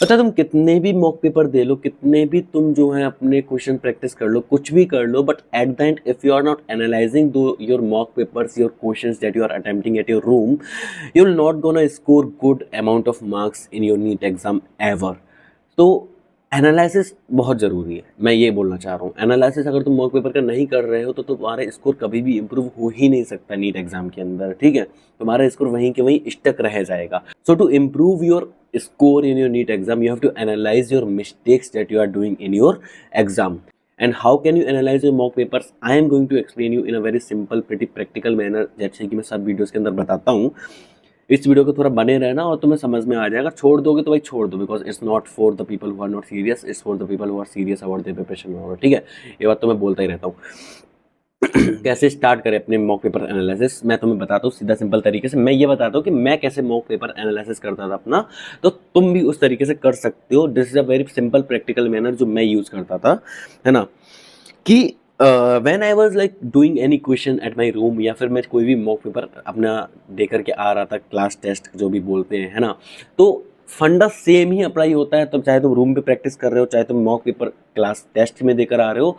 पता है, तुम कितने भी मॉक पेपर दे लो, कितने भी तुम जो है अपने क्वेश्चन प्रैक्टिस कर लो, कुछ भी कर लो, but at the end if you are not analysing those your mock papers, your questions that you are attempting at your room, you will not gonna score good amount of marks in your NEET exam ever. तो analysis बहुत ज़रूरी है, मैं ये बोलना चाह रहा हूँ। एनालिसिस अगर तुम मॉक पेपर का नहीं कर रहे हो तो तुम्हारा स्कोर कभी भी इंप्रूव हो ही नहीं सकता नीट एग्जाम के अंदर, ठीक है। तुम्हारा स्कोर वहीं के वहीं स्टक रह जाएगा। So to improve your score in your NEET exam, you have to analyze your mistakes that you are doing in your exam. And how can you analyze your mock papers? I am going to explain you in a very simple, pretty practical manner, जैसे कि मैं सब videos के अंदर बताता हूँ। इस video को थोड़ा बने रहना और तुम्हें समझ में आ जाएगा। छोड़ दोगे तो भाई छोड़ दो, because it's not for the people who are not serious, it's for the people who are serious about their preparation, ठीक है। ये बात तो मैं बोलता ही रहता हूँ। कैसे स्टार्ट करें अपने मॉक पेपर एनालिसिस, मैं तुम्हें बताता हूँ सीधा सिंपल तरीके से। मैं ये बताता हूँ कि मैं कैसे मॉक पेपर एनालिसिस करता था अपना, तो तुम भी उस तरीके से कर सकते हो। This is a very simple practical manner जो मैं यूज करता था, है ना। कि when I was like doing any question at my room, या फिर मैं कोई भी मॉक पेपर अपना दे करके आ रहा था, क्लास टेस्ट जो भी बोलते हैं, है ना, तो फंडा सेम ही अप्लाई होता है। तब चाहे तुम रूम पे प्रैक्टिस कर रहे हो, चाहे तुम मॉक पेपर क्लास टेस्ट में देकर आ रहे हो,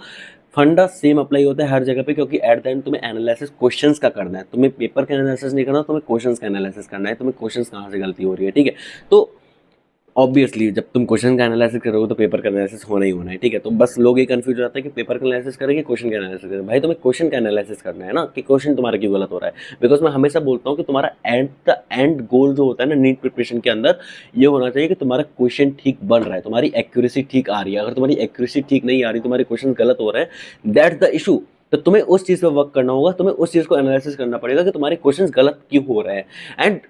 फंडा सेम अप्लाई होता है हर जगह पे। क्योंकि एट द एंड तुम्हें एनालिसिस क्वेश्चंस का करना है, तुम्हें पेपर का एनालिसिस नहीं करना, तुम्हें क्वेश्चंस का एनालिसिस करना है। तुम्हें क्वेश्चंस कहाँ से गलती हो रही है, ठीक है। तो ऑब्वियसली जब तुम क्वेश्चन का एनालिसिस करोगे तो पेपर का एनालिसिस होना ही होना है, ठीक है। तो बस लोग ये कंफ्यूज हो जाते हैं कि पेपर का एनालिसिस करेंगे, क्वेश्चन का एनालिसिस करेंगे। भाई तुम्हें क्वेश्चन का एनालिसिस करना है ना, कि क्वेश्चन तुम्हारा क्यों गलत हो रहा है। बिकॉज मैं हमेशा बोलता हूँ कि तुम्हारा एट द एंड गोल जो होता है ना नीट प्रिपरेशन के अंदर, ये होना चाहिए कि तुम्हारा क्वेश्चन ठीक बन रहा है, तुम्हारी एक्यूरेसी ठीक आ रही है। अगर तुम्हारी एक्यूरेसी ठीक नहीं आ रही, तुम्हारे क्वेश्चन गलत हो रहे हैं, दैट्स द इशू। तो तुम्हें उस चीज़ पर वर्क करना होगा, तुम्हें उस चीज़ को एनालिसिस करना पड़ेगा कि तुम्हारे क्वेश्चन गलत क्यों हो रहे हैं। And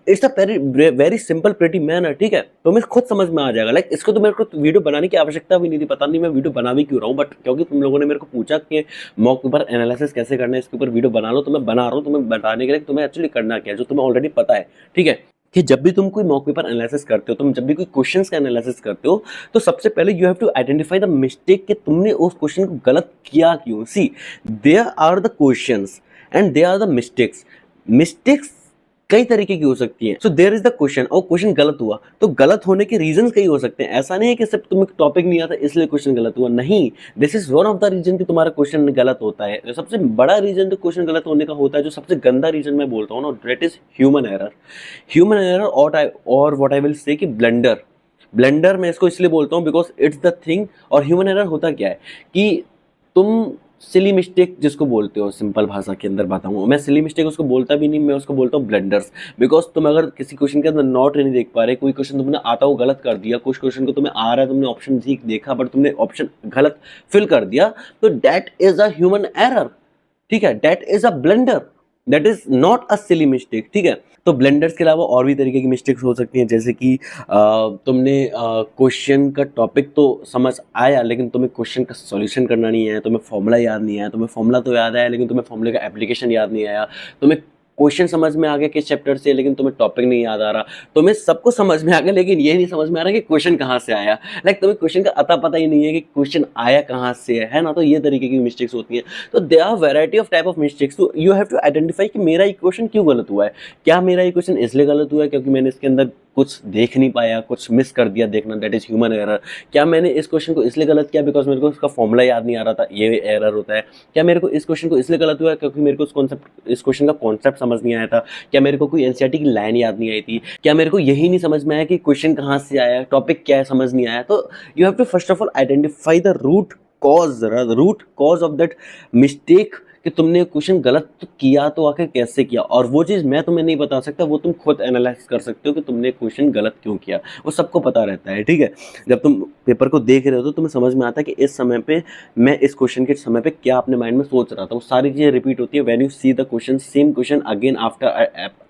it's a very very simple pretty manner, ठीक है। तो मैं खुद समझ में आ जाएगा। लाइक इसको तो मेरे को वीडियो बनाने की आवश्यकता भी नहीं थी, पता नहीं मैं वीडियो बना भी क्यों रहा हूँ, बट क्योंकि तुम लोगों ने मेरे को पूछा कि मॉक पेपर एनालिसिस कैसे करना है, इसके ऊपर वीडियो बना लो, तो मैं बना रहा हूँ तुम्हें बताने के लिए तुम्हें एक्चुअली करना क्या है, जो तुम्हें ऑलरेडी पता है, ठीक है। कि जब भी तुम कोई मॉक पेपर एनालिसिस करते हो, तुम जब भी कोई क्वेश्चंस का एनालिसिस करते हो, तो सबसे पहले you have to identify the mistake, कि तुमने उस क्वेश्चन को गलत किया क्यों। See, there are the questions and there are the mistakes. Mistakes कई तरीके की हो सकती है। So there is the question, और क्वेश्चन गलत हुआ तो गलत होने के रीजन कई हो सकते हैं। ऐसा नहीं है कि सिर्फ तुम्हें टॉपिक नहीं आता इसलिए क्वेश्चन गलत हुआ, नहीं। This is one of the reason कि तुम्हारा क्वेश्चन गलत होता है। जो सबसे बड़ा रीजन तो क्वेश्चन गलत होने का होता है, जो सबसे गंदा रीजन मैं बोलता हूँ ना, that is human error. Human error और व्हाट आई विल से कि ब्लंडर। ब्लंडर मैं इसको इसलिए बोलता हूँ बिकॉज इट्स द थिंग। और ह्यूमन एरर होता क्या है कि तुम सिली मिस्टेक जिसको बोलते हो, सिंपल भाषा के अंदर बताऊँ, मैं सिली मिस्टेक उसको बोलता भी नहीं, मैं उसको बोलता हूँ ब्लंडर्स। बिकॉज तुम अगर किसी क्वेश्चन के अंदर नॉट नहीं देख पा रहे, कोई क्वेश्चन तुमने आता हो गलत कर दिया, कुछ क्वेश्चन को तुम्हें आ रहा है, तुमने ऑप्शन ठीक देखा बट तुमने ऑप्शन गलत फिल कर दिया, तो that is a human error, ठीक है। That is a blunder, that is not a silly mistake, ठीक है। तो ब्लेंडर्स के अलावा और भी तरीके की मिस्टेक्स हो सकती हैं, जैसे कि तुमने क्वेश्चन का टॉपिक तो समझ आया लेकिन तुम्हें क्वेश्चन का सॉल्यूशन करना नहीं है, तुम्हें फॉर्मूला याद नहीं आया, तुम्हें फॉर्मूला तो याद आया लेकिन तुम्हें फॉर्मूले का एप्लीकेशन याद नहीं आया, तुम्हें क्वेश्चन समझ में आ गया किस चैप्टर से, लेकिन तुम्हें टॉपिक नहीं याद आ रहा, तुम्हें सब कुछ समझ में आ गया लेकिन ये नहीं समझ में आ रहा कि क्वेश्चन कहाँ से आया। लाइक तुम्हें क्वेश्चन का अता पता ही नहीं है कि क्वेश्चन आया कहाँ से है ना। तो ये तरीके की मिस्टेक्स होती हैं। तो they are variety of type of mistakes. तो यू हैव टू आइडेंटिफाई कि मेरा ये क्वेश्चन क्यों गलत हुआ है। क्या मेरा ये क्वेश्चन इसलिए गलत हुआ है क्योंकि मैंने इसके अंदर कुछ देख नहीं पाया, कुछ मिस कर दिया देखना, दैट इज ह्यूमन एरर। क्या मैंने इस क्वेश्चन को इसलिए गलत किया बिकॉज मेरे को उसका फॉर्मूला याद नहीं आ रहा था, ये एरर होता है। क्या मेरे को इस क्वेश्चन को इसलिए गलत हुआ क्योंकि मेरे को इस क्वेश्चन का कॉन्सेप्ट समझ नहीं आया था। क्या मेरे को कोई एनसीईआरटी की लाइन याद नहीं आई थी। क्या मेरे को यही नहीं समझ में आया कि क्वेश्चन कहाँ से आया, टॉपिक क्या है, समझ नहीं आया। तो you have to first of all identify the root cause of that mistake, कि तुमने क्वेश्चन गलत तो किया तो आखिर कैसे किया। और वो चीज़ मैं तुम्हें नहीं बता सकता, वो तुम खुद एनालाइज कर सकते हो कि तुमने क्वेश्चन गलत क्यों किया। वो सबको पता रहता है, ठीक है। जब तुम पेपर को देख रहे हो तो तुम्हें समझ में आता है कि इस समय पे मैं इस क्वेश्चन के समय पे क्या अपने माइंड में सोच रहा था। वो सारी चीज़ें रिपीट होती है when you see the question, same question again after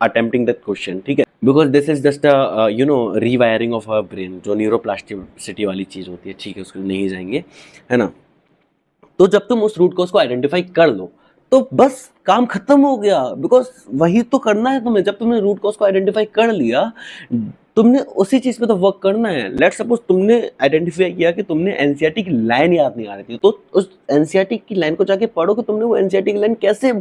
attempting that question, ठीक है। Because this is just rewiring of our brain, जो न्यूरोप्लास्टिसिटी वाली चीज़ होती है, ठीक है, उसको नहीं जाएंगे, है ना। तो जब तुम उस रूट कॉज को आइडेंटिफाई कर लो तो बस काम खत्म हो गया। बिकॉज वही तो करना है तुम्हें। जब तुमने रूट कॉज को आइडेंटिफाई कर लिया, तुमने उसी चीज पे तो वर्क करना है। लेट्स सपोज तुमने आइडेंटिफाई किया कि तुमने एनसीईआरटी की लाइन याद नहीं आ रही थी, तो उस एनसीईआरटी की लाइन को जाके पढ़ो कि तुमने वो एनसीईआरटी की लाइन कैसे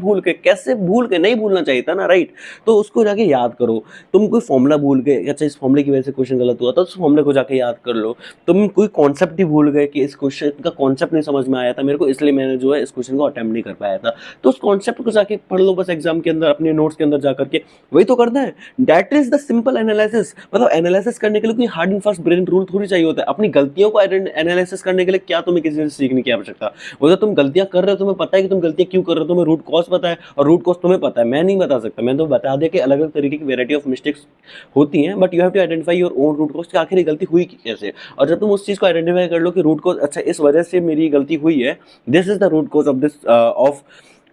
भूल के नहीं भूलना चाहिए था ना, राइट। तो उसको जाके याद करो। तुम कोई फॉर्मूला भूल गए, अच्छा इस फॉर्मूले की वजह से क्वेश्चन गलत हुआ था, उस फॉर्मूले को जाके याद कर लो। तुम कोई कॉन्सेप्ट ही भूल गए कि इस क्वेश्चन का कॉन्सेप्ट नहीं समझ में आया था मेरे को, इसलिए मैंने जो है इस क्वेश्चन को अटेम्प्ट नहीं कर पाया था, तो उस कॉन्सेप्ट को जाके पढ़ लो बस एग्जाम के अंदर अपने नोट्स के अंदर जाकर के। वही तो करना है। That is the simple analysis. मतलब एनालिसिस करने के लिए कोई hard and fast brain rule थोड़ी चाहिए होता है। अपनी गलतियों को एनालिसिस करने के लिए क्या तुम्हें किसी से सीखने की आवश्यकता। वो तो तुम गलतियां कर रहे हो, तुम्हें पता है कि तुम गलतियां क्यों कर रहे हो, तुम्हें रूट कॉज पता है, और रूट कॉज तुम्हें पता है, मैं नहीं बता सकता। मैं तो बता दे कि अलग अलग तरीके की वेराइटी ऑफ मिस्टेक्स होती हैं, but you have to identify your own root cause कि आखिर ये गलती हुई कैसे। और जब तुम उस चीज को आइडेंटिफाई कर लो कि रूट कॉज, अच्छा इस वजह से मेरी गलती हुई है, this is the root cause of this of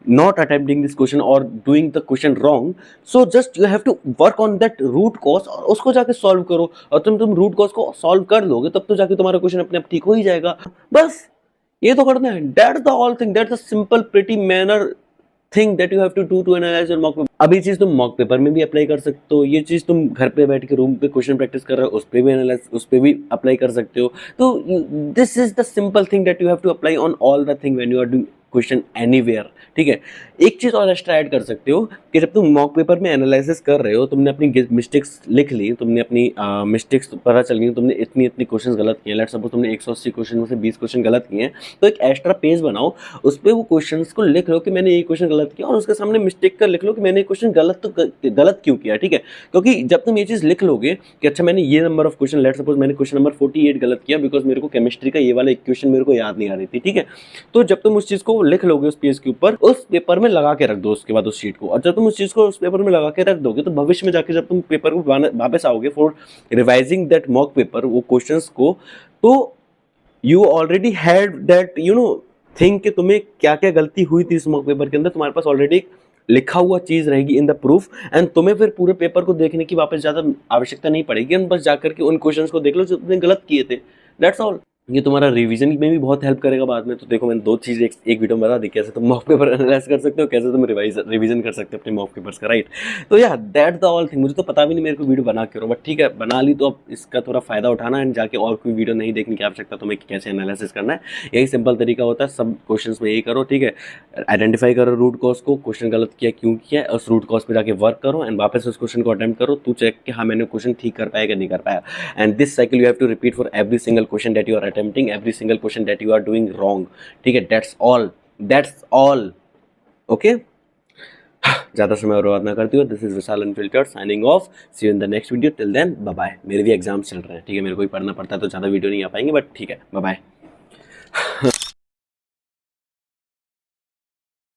not attempting this question or doing the question wrong, so just you have to work on that root cause और उसको जाके solve करो। और तुम root cause को solve कर लोगे तब तो जाके तुम्हारा क्वेश्चन अपने आप ठीक हो ही जाएगा। बस ये तो करना है। That's the all thing, that's the simple pretty manner thing that you have to do to analyze your mock paper। अब ये चीज तुम मॉक पेपर में भी अप्लाई कर सकते हो, ये चीज तुम घर पे बैठ के रूम पे क्वेश्चन प्रैक्टिस कर रहे हो उस पे भी एनालाइज, उस पे भी अप्लाई कर सकते हो। तो this is the simple thing that you have to apply on all the thing when you are doing question anywhere, ठीक है। एक चीज और एक्स्ट्रा ऐड कर सकते हो कि जब तुम मॉक पेपर में एनालिसिस कर रहे हो, तुमने अपनी मिस्टेक्स लिख ली, तुमने अपनी मिस्टेक्स पता चल गई, तुमने इतनी इतनी क्वेश्चन गलत किए, लेट्स सपोज तुमने 180 क्वेश्चन में से 20 क्वेश्चन गलत किए हैं, तो एक एक्स्ट्रा पेज बनाओ, उस पर वो क्वेश्चन को लिख लो कि मैंने ये क्वेश्चन गलत किया, और उसके सामने मिस्टेक कर लिख लो कि मैंने क्वेश्चन गलत क्यों किया, ठीक है। क्योंकि जब तुम ये चीज लिख लोगे कि अच्छा मैंने ये number of question, let's suppose मैंने क्वेश्चन नंबर 48 गलत किया बिकॉज मेरे को केमिस्ट्री का ये वाला इक्वेशन मेरे को याद नहीं आ रही थी, ठीक है। तो जब तुम उस चीज को लिख लोगे उस पेज के ऊपर, उस पेपर में लगा के रख दो उसके बाद उस शीट को, और जब तुम उस चीज को उस पेपर में लगा के रख दोगे तो भविष्य में जाके जब तुम पेपर को वापस आओगे for revising that mock paper, वो क्वेश्चंस को, तो you already had that think कि तुम्हें क्या क्या गलती हुई थी इस मॉक पेपर के अंदर, तुम्हारे पास ऑलरेडी लिखा हुआ चीज रहेगी इन द प्रूफ, एंड तुम्हें फिर पूरे पेपर को देखने की वापस ज्यादा आवश्यकता नहीं पड़ेगी, बस जाकर के उन क्वेश्चंस को देख लो जो तुमने गलत किए थे, दैट्स ऑल। ये तुम्हारा रिवीजन में भी बहुत हेल्प करेगा बाद में। तो देखो मैंने दो चीज़ एक वीडियो में बता दी, कैसे तुम मॉक पेपर एनालाइज कर सकते हो, कैसे तुम रिवीजन कर सकते हो अपने मॉक पेपर्स का, राइट। तो यार दैट द ऑल थिंग। मुझे तो पता भी नहीं मेरे को वीडियो बना के, बट ठीक है बना ली, तो अब इसका थोड़ा फायदा उठाना एंड जाके और कोई वीडियो नहीं देखने की आवश्यकता तुम्हें कैसे एनालिसिस करना है। यही सिंपल तरीका होता है, सब क्वेश्चन में यही करो, ठीक है। आइडेंटिफाई करो रूट कॉज को, क्वेश्चन गलत किया क्यों किया, उस रूट कॉज पे जाके वर्क करो एंड वापस उस क्वेश्चन को अटेम्प्ट करो, तू चेक कि हाँ मैंने क्वेश्चन ठीक कर पाया कि नहीं कर पाया। And this cycle you have to repeat for every single question that you are attempting, every single question that you are doing wrong, ठीक है। That's all okay. ज्यादा समय बर्बाद ना करती हो। This is Vishal unfiltered signing off. See you in the next video. Till then bye bye. मेरे भी एग्जाम्स चल रहे हैं, ठीक है, मेरे को भी पढ़ना पड़ता है तो ज्यादा वीडियो नहीं आ पाएंगे, बट ठीक है, बाय बाय।